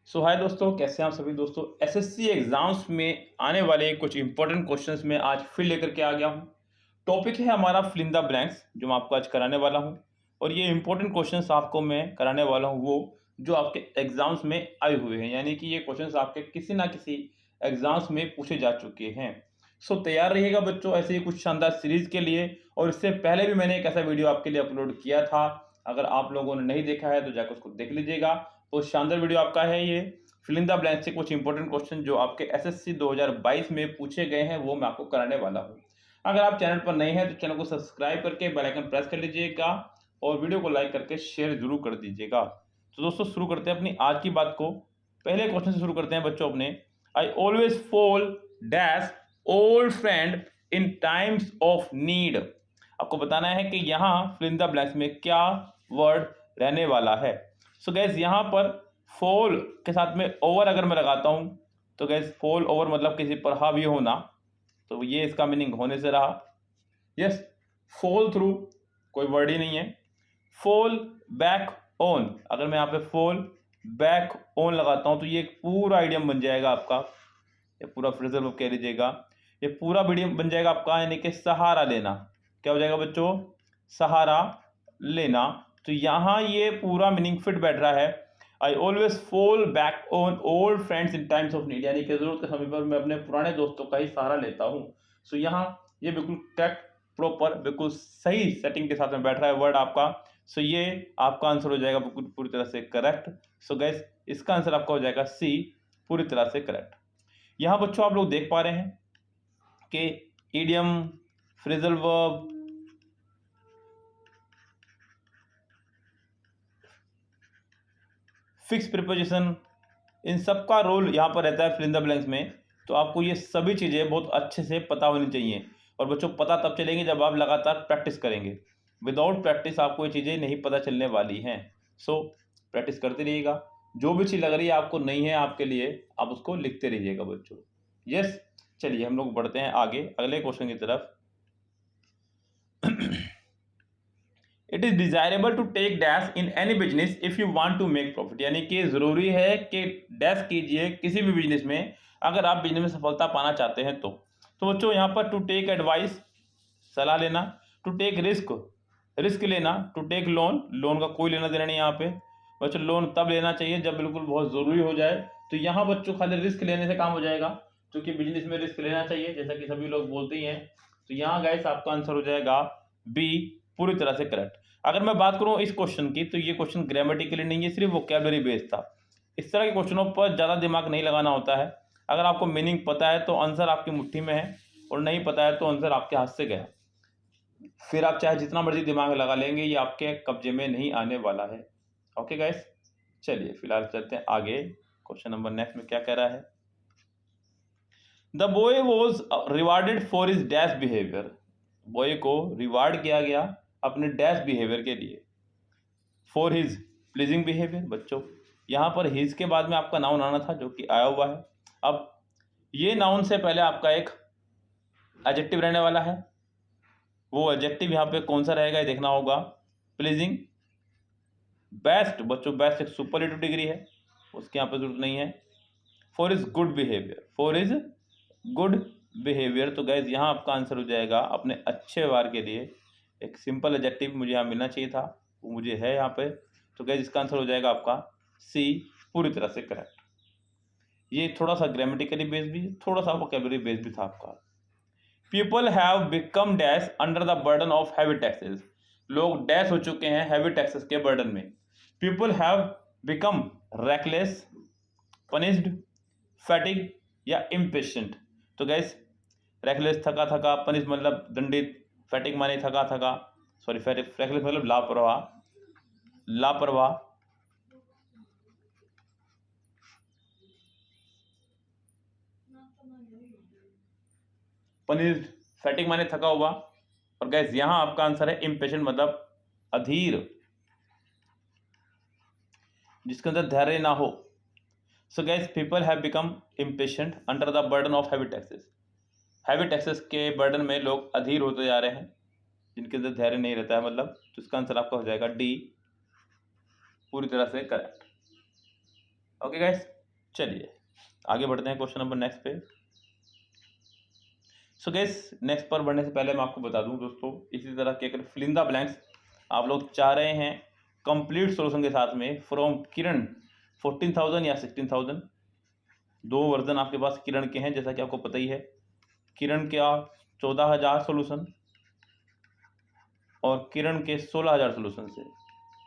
सो हाय दोस्तों, कैसे हैं आप सभी दोस्तों। एसएससी एग्जाम्स में आने वाले कुछ इंपॉर्टेंट क्वेश्चंस में आज फिर लेकर के आ गया हूं। टॉपिक है हमारा फिल इन द ब्लैंक्स, जो मैं आपको आज कराने वाला हूं। और ये इंपॉर्टेंट क्वेश्चंस आपको मैं कराने वाला हूं वो जो आपके एग्जाम्स में आए हुए हैं, यानी कि ये क्वेश्चंस आपके किसी ना किसी एग्जाम्स में पूछे जा चुके हैं। सो तैयार रहिएगा बच्चों ऐसे ही कुछ शानदार सीरीज के लिए। और इससे पहले भी मैंने एक ऐसा वीडियो आपके लिए अपलोड किया था, अगर आप लोगों ने नहीं देखा है तो जाकर उसको देख लीजिएगा। तो शानदार वीडियो आपका है ये। फिल इन द ब्लैंक से कुछ इंपॉर्टेंट क्वेश्चन जो आपके एसएससी 2022 में पूछे गए हैं वो मैं आपको कराने वाला हूँ। अगर आप चैनल पर नए हैं तो चैनल को सब्सक्राइब करके बेल आइकन प्रेस कर लीजिएगा और वीडियो को लाइक करके शेयर जरूर कर दीजिएगा। तो दोस्तों शुरू करते हैं अपनी आज की बात को। पहले क्वेश्चन से शुरू करते हैं बच्चों अपने। I always fall dash old friend in times of need. आपको बताना है कि यहाँ फिल इन द ब्लैंक्स में क्या वर्ड रहने वाला है। सो गैस यहाँ पर फॉल के साथ में ओवर अगर मैं लगाता हूँ तो गैस फॉल ओवर मतलब किसी पर हावी होना, तो ये इसका मीनिंग होने से रहा। यस, फॉल थ्रू कोई वर्ड ही नहीं है। फॉल बैक ऑन, अगर मैं यहाँ पे फॉल बैक ऑन लगाता हूँ तो ये एक पूरा आइडियम बन जाएगा आपका, ये पूरा फ्रेजल वर्ब कह लीजिएगा। ये पूरा मीडियम बन जाएगा आपका, यानी कि सहारा लेना। क्या हो जाएगा बच्चों? सहारा लेना। तो यहाँ ये पूरा मीनिंग फिट बैठ रहा है। I always fall back on old friends in times of need, यानी कि जरूरत के समय पर मैं अपने पुराने दोस्तों का ही सहारा लेता हूँ। सो यहाँ ये बिल्कुल करेक्ट, प्रॉपर, बिल्कुल सही सेटिंग के साथ में बैठ रहा है वर्ड आपका। सो ये आपका आंसर हो जाएगा बिल्कुल पूरी तरह से करेक्ट। सो गैस इसका आंसर आपका हो जाएगा सी, पूरी तरह से करेक्ट। यहाँ बच्चों आप लोग देख पा रहे हैं कि idiom, phrasal verb, fix preposition, इन सब का रोल यहाँ पर रहता है फिल इन द ब्लैंक्स में। तो आपको ये सभी चीज़ें बहुत अच्छे से पता होनी चाहिए। और बच्चों पता तब चलेंगे जब आप लगातार प्रैक्टिस करेंगे। विदाउट प्रैक्टिस आपको ये चीज़ें नहीं पता चलने वाली हैं। सो प्रैक्टिस करते रहिएगा। जो भी चीज़ लग रही है आपको नहीं है आपके लिए, आप उसको लिखते रहिएगा बच्चों। यस, चलिए हम लोग बढ़ते हैं आगे अगले क्वेश्चन की तरफ। It is desirable to take dash in any business if you want to make profit, यानी कि जरूरी है कि डैश कीजिए किसी भी बिजनेस में अगर आप बिजनेस में सफलता पाना चाहते हैं तो बच्चों यहाँ पर टू टेक एडवाइस, सलाह लेना। टू टेक रिस्क, रिस्क लेना। टू टेक लोन, लोन का कोई लेना देना नहीं यहाँ पे बच्चों। लोन तब लेना चाहिए जब बिल्कुल बहुत जरूरी हो जाए। तो यहाँ बच्चों खाली रिस्क लेने से काम हो जाएगा, क्योंकि बिजनेस में रिस्क लेना चाहिए जैसा कि सभी लोग बोलते ही हैं। तो यहाँ गाइस आपका आंसर हो जाएगा बी, पूरी तरह से करेक्ट। अगर मैं बात करूं इस क्वेश्चन की तो ये क्वेश्चन ग्रामेटिकली नहीं है, सिर्फ वोकैबुलरी बेस्ड था। इस तरह के क्वेश्चनों पर ज़्यादा दिमाग नहीं लगाना होता है। अगर आपको मीनिंग पता है तो आंसर आपकी मुट्ठी में है, और नहीं पता है तो आंसर आपके हाथ से गया। फिर आप चाहे जितना मर्जी दिमाग लगा लेंगे, ये आपके कब्जे में नहीं आने वाला है। ओके गाइस, चलिए फिलहाल चलते हैं आगे। क्वेश्चन नंबर नेक्स्ट में क्या कह रहा है? The boy was rewarded for his dash behaviour. Boy को रिवार्ड किया गया अपने डैश बिहेवियर के लिए। फॉर हिज प्लीजिंग बिहेवियर, बच्चों यहाँ पर हिज के बाद में आपका नाउन आना था जो कि आया हुआ है। अब ये नाउन से पहले आपका एक एडजेक्टिव रहने वाला है। वो एडजेक्टिव यहाँ पे कौन सा रहेगा ये देखना होगा। प्लीजिंग, बेस्ट, बच्चों बेस्ट एक सुपरलेटिव डिग्री है, उसकी यहाँ पे जरूरत नहीं है। For is good behaviour, for is good behaviour. तो गैस यहाँ आपका आंसर हो जाएगा अपने अच्छे व्यवहार के लिए। एक सिंपल एडजेक्टिव मुझे यहाँ मिलना चाहिए था, वो मुझे है यहाँ पे। तो गैस इसका आंसर हो जाएगा आपका सी, पूरी तरह से करेक्ट। ये थोड़ा सा ग्रामेटिकली बेस्ड भी, थोड़ा सा वोकैबुलरी बेस्ड भी था आपका। People have become dash under the burden of heavy taxes. लोग डैश हो चुके हैं हैवी टैक्सेस के बर्डन में। People have become reckless, punished, fatigue या इम्पेशेंट। तो गैस रेकलेस थका थका, पनिश मतलब दंडित, फैटिग माने थका थका, सॉरी रेकलेस मतलब लापरवाह, लापरवाह, पनिश्ड, फैटिग माने थका हुआ। और गैस यहाँ आपका आंसर है इम्पेशेंट मतलब अधीर, जिसके अंदर धैर्य ना हो। सो gas people have become impatient under the burden of heavy taxes. Heavy taxes के बर्डन में लोग अधीर होते जा रहे हैं, जिनके अंदर धैर्य नहीं रहता है मतलब। तो इसका आंसर आपका हो जाएगा डी, पूरी तरह से करेक्ट। ओके गाइस, चलिए आगे बढ़ते हैं क्वेश्चन नंबर नेक्स्ट पे। सो गाइस नेक्स्ट पर बढ़ने से पहले मैं आपको बता दूं दोस्तों, इसी तरह के अगर फिल इन द ब्लैंक्स आप लोग चाह रहे हैं कंप्लीट सॉल्यूशन के साथ में फ्रॉम किरण 14,000 या 16,000, दो वर्जन आपके पास किरण के हैं जैसा कि आपको पता ही है। किरण के 14,000 सॉल्यूशन और किरण के 16,000 सॉल्यूशन से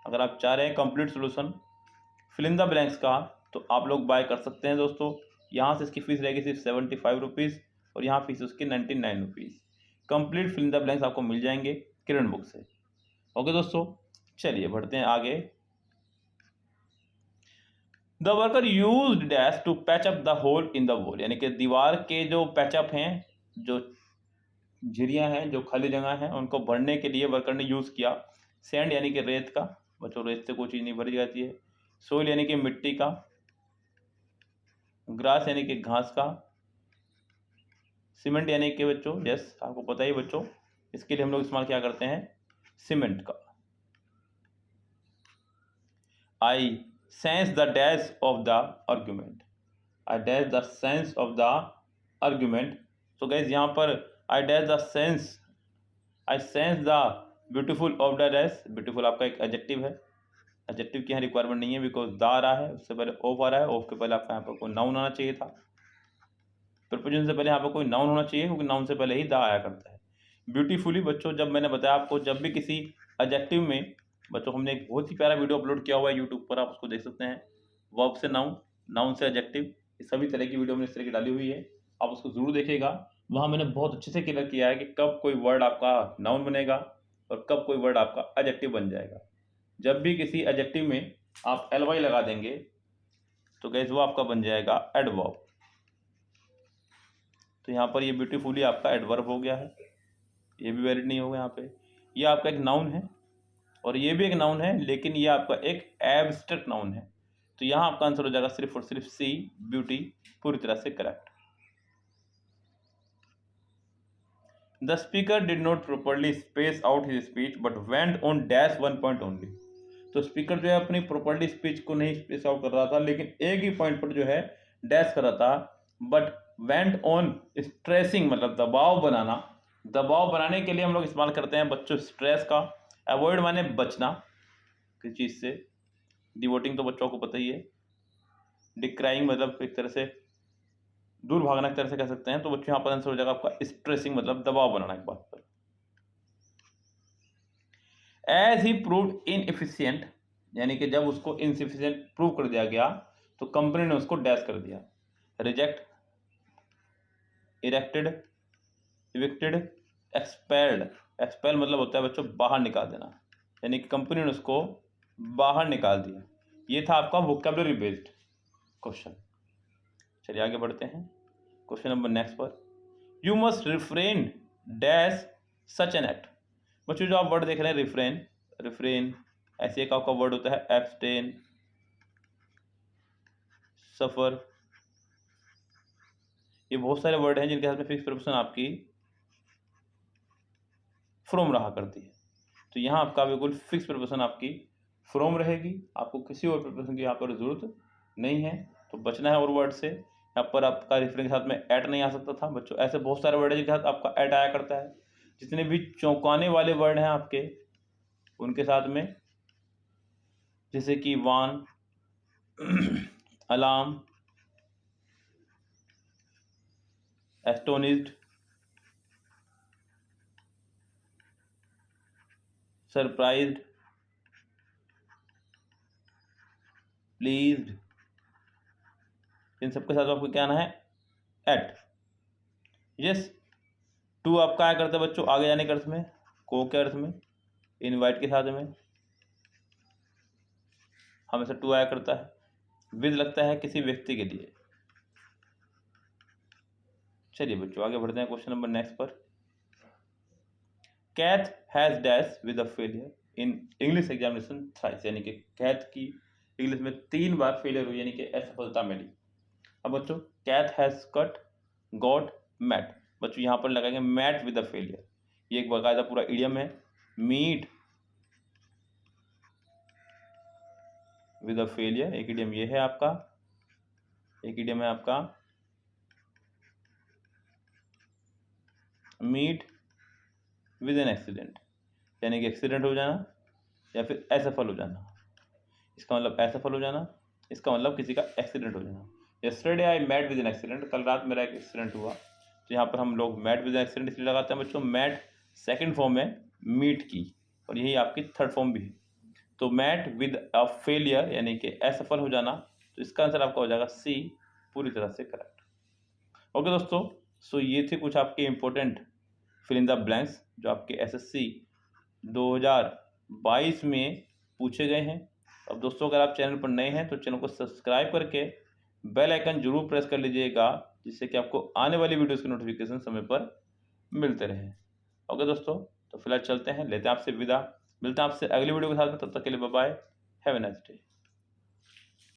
अगर आप चाह रहे हैं complete solution fill in the blanks का, तो आप लोग बाय कर सकते हैं दोस्तों। यहाँ से इसकी फीस रहेगी सिर्फ 75 रुपीज़ और यहाँ फीस उसकी 99 rupees. Complete fill in the blanks आपको मिल जाएंगे किरण बुक से। ओके दोस्तों, चलिए बढ़ते हैं आगे। The worker use dash to patch up the hole in the wall, यानी कि दीवार के जो पैचअप हैं, जो झिरियाँ हैं, जो खाली जगह हैं, उनको भरने के लिए वर्कर ने यूज़ किया सैंड यानी कि रेत का। बच्चों रेत से कोई चीज़ नहीं भरी जाती है। सोइल यानी कि मिट्टी का। ग्रास यानी कि घास का। सीमेंट यानी कि बच्चों यस आपको पता ही बच्चों, इसके लिए हम लोग इस्तेमाल क्या करते हैं, सीमेंट का। I sense the dash of the argument, I dash the sense of the argument. So guys यहाँ पर I dash the sense, I sense the beautiful of the dash. Beautiful आपका एक एडजेक्टिव है, एडजेक्टिव की यहाँ requirement नहीं है because the आ रहा है, उससे पहले ऑफ आ रहा है, ऑफ के पहले आपका यहाँ पर कोई नाउन आना चाहिए था। प्रपोजिशन से पहले यहाँ पर कोई नाउन होना चाहिए क्योंकि नाउन से पहले ही द आया करता है। ब्यूटीफुली बच्चों, जब मैंने बताया आपको, जब भी किसी एडजेक्टिव में बच्चों, हमने एक बहुत ही प्यारा वीडियो अपलोड किया हुआ है यूट्यूब पर, आप उसको देख सकते हैं। वर्ब से नाउन, नाउन से एडजेक्टिव, ये सभी तरह की वीडियो हमने इस तरह की डाली हुई है, आप उसको जरूर देखिएगा। वहाँ मैंने बहुत अच्छे से क्लियर किया है कि कब कोई वर्ड आपका नाउन बनेगा और कब कोई वर्ड आपका एडजेक्टिव बन जाएगा। जब भी किसी एडजेक्टिव में आप ly लगा देंगे तो गाइस वो आपका बन जाएगा एडवर्ब। तो यहाँ पर ये ब्यूटीफुली आपका एडवर्ब हो गया है, ये भी वैलिड नहीं होगा यहाँ पे। ये आपका एक नाउन है और ये भी एक नाउन है, लेकिन ये आपका एक एब्स्ट्रैक्ट नाउन है। तो यहाँ आपका आंसर हो जाएगा सिर्फ और सिर्फ सी, ब्यूटी, पूरी तरह से correct. The speaker did not properly space out his speech but went on dash 1 point only. तो स्पीकर जो है अपनी प्रॉपरली स्पीच को नहीं स्पेस आउट कर रहा था, लेकिन एक ही पॉइंट पर जो है डैश कर रहा था। बट वेंट ऑन स्ट्रेसिंग मतलब दबाव बनाना। दबाव बनाने के लिए हम लोग इस्तेमाल करते हैं बच्चों स्ट्रेस का। अवॉइड माने बचना किसी चीज़ से। डिवोटिंग तो बच्चों को पता ही है। डिक्राइंग मतलब एक तरह से दूर भागना, एक तरह से कह सकते हैं। तो बच्चों यहाँ पर आंसर हो जाएगा आपका स्ट्रेसिंग मतलब दबाव बनाना एक बात पर। एज ही प्रूव्ड इनएफिशिएंट, यानी कि जब उसको इनसफिशिएंट प्रूव कर दिया गया तो कंपनी ने उसको डैश कर दिया। Reject, erected, evicted, expelled. Expel मतलब होता है बच्चों बाहर निकाल देना, यानी कि कंपनी ने उसको बाहर निकाल दिया। ये था आपका वोकैबुलरी बेस्ड क्वेश्चन। चलिए आगे बढ़ते हैं क्वेश्चन नंबर नेक्स्ट पर। You must refrain dash such an act. बच्चों जो आप वर्ड देख रहे हैं रिफ्रेन, रिफ्रेन ऐसे एक आपका वर्ड होता है एब्सटेन, सफर। ये बहुत सारे वर्ड हैं जिनके साथ में फिक्स प्रीपोजिशन आपकी फ्रॉम रहा करती है। तो यहाँ आपका बिल्कुल फिक्स प्रीपोजिशन आपकी फ्रॉम रहेगी, आपको किसी और प्रीपोजिशन की यहाँ पर जरूरत नहीं है। तो बचना है और वर्ड से। यहाँ पर आपका रिफ्रेन के साथ में एट नहीं आ सकता था बच्चों। ऐसे बहुत सारे वर्ड हैं जिनके साथ आपका एट आया करता है। जितने भी चौंकाने वाले वर्ड हैं आपके उनके साथ में, जैसे कि वान, अलार्म, एस्टोनिश्ड, सरप्राइज्ड, प्लीज्ड, इन सबके साथ आपको क्या आना है एट। यस, टू आपका आया करता है बच्चों आगे जाने के अर्थ में, को के अर्थ में, इनवाइट के साथ में हमेशा टू आया करता है। विद लगता है किसी व्यक्ति के लिए। चलिए बच्चों आगे बढ़ते हैं क्वेश्चन नंबर नेक्स्ट पर। Keith has dash with a failure in English examination thrice, यानी कि कैथ की इंग्लिश में 3 बार फेलियर हुई, यानी कि असफलता मिली। अब बच्चों Keith has cut, got, met. बच्चों यहाँ पर लगाएंगे मैट विद अ फेलियर। ये एक बाकायदा पूरा इडियम है। मीट विद अ फेलियर एक इडियम ये है आपका। एक इडियम है आपका मीट विद एन एक्सीडेंट, यानी कि एक्सीडेंट हो जाना या फिर असफल हो जाना। इसका मतलब असफल हो जाना, इसका मतलब किसी का एक्सीडेंट हो जाना। Yesterday I met with an accident, कल रात मेरा एक एक्सीडेंट हुआ। तो यहाँ पर हम लोग मैट विद एन एक्सीडेंट इसलिए लगाते हैं बच्चों, मैट सेकंड फॉर्म है मीट की, और यही आपकी थर्ड फॉर्म भी है। तो मैट विद अ फेलियर यानी कि असफल हो जाना, तो इसका आंसर आपका हो जाएगा सी, पूरी तरह से करेक्ट। ओके दोस्तों, सो ये थे कुछ आपके important fill in the blanks जो आपके एसएससी 2022 में पूछे गए हैं। अब दोस्तों, अगर आप चैनल पर नए हैं तो चैनल को सब्सक्राइब करके बेल आइकन जरूर प्रेस कर लीजिएगा, जिससे कि आपको आने वाली वीडियोस के नोटिफिकेशन समय पर मिलते रहे। ओके दोस्तों, तो फिलहाल चलते हैं, लेते हैं आपसे विदा, मिलते हैं आपसे अगली वीडियो के साथ में, तब तक के लिए bye bye, have a nice day.